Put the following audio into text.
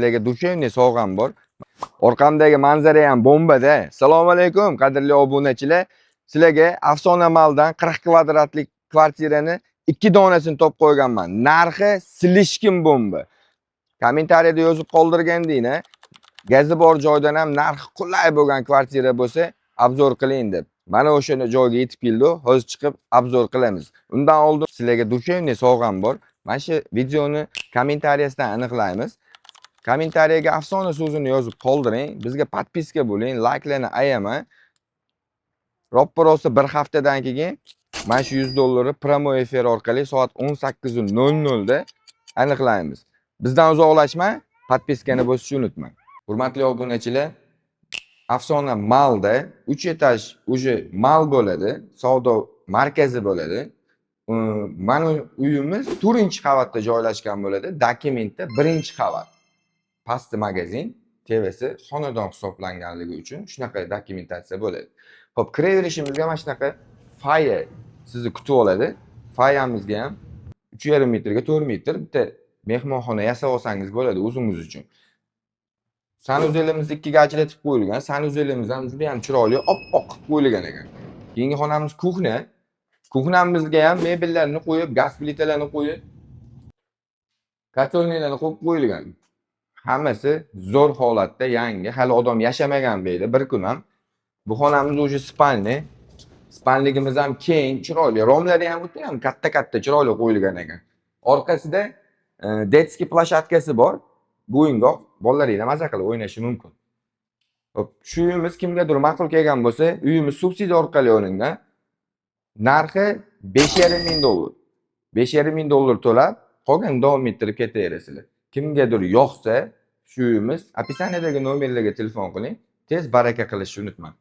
Sizlarga dushenniy sovg'am bor. Orqamdagi manzara ham bombada. Assalomu alaykum qadrli obunachilar. Sizlarga Afsona Maldan 40 kvadratlik kvartirani 2 donasini topib qo'yganman. Narxi silishkin bomba. Kommentariyada yozib qoldirgandinglar. Gazi bor joydan ham narxi qulay bo'lgan kvartira bo'lsa, obzor qiling deb. Mana o'sha joyga yetib keldi. Hozir chiqib obzor qilamiz. Undan oldin sizlarga dushenniy sovg'am bor. Mana shu videoni kommentariyasidan aniqlaymiz. Kommentariyaga Afsona so'zini yozib qoldiring. Bizga podpiska bo'ling, layklarni ayamang. Roppa-rosa bir haftadan keyin mana shu $100 promo efir orqali soat 18:00 da aniqlaymiz. Bizdan uzoqlashmang, podpiskani bosishni unutmang. Hurmatli obunachilar, Afsona Malda 3 etaj o'sha mal bo'ladi, savdo markazi bo'ladi. Mana uyimiz 4-qavatda joylashgan bo'ladi. Dokumentda 1-qavat. Pastki magazin, TVsi xonadon hisoblanganligi uchun shunaqa dokumentatsiya bo'ladi. Xo'p, kiraverishimizga mana shunaqa foya sizni kutib oladi. Foyamizga ham 3,5 metrga 4 metr bitta mehmonxona yasab olsangiz bo'ladi o'zingiz uchun. Sanuzelimizni ikkiga ajratib qo'yilgan. Sanuzelimiz ham juda ham chiroyli, oppoq qilib qo'yilgan ekan. Keyingi xonamiz kuxna. Kuxnamizga ham mebellarni qo'yib, gaz plitalarni qo'yib, kartonlarni qo'yib qo'yilgan. Hammasi zo'r holatda, yangi, hali odam yashamagan deydi. Bir kun ham bu xonamiz o'sha spalni. Spalligimiz ham keng, chiroyli. Romlari ham o'ta ham katta-katta chiroyli qo'yilgan ekan. Orqasida detskiy plashatkasi bor. Bo'yingoq, bolalaringiz maza qilib o'ynashi mumkin. Hop, shu uyimiz kimgadir ma'qul kelgan bo'lsa, uyimiz subsidiya orqali olingan. Narxi $5,500. $5,500 to'lab, qolgan davom ettirib ketaverasizlar. Kimgadir yoqsa, shu uyimiz, описаниядagi nomerlarga telefon qiling. Tez baraka qilishni unutmang.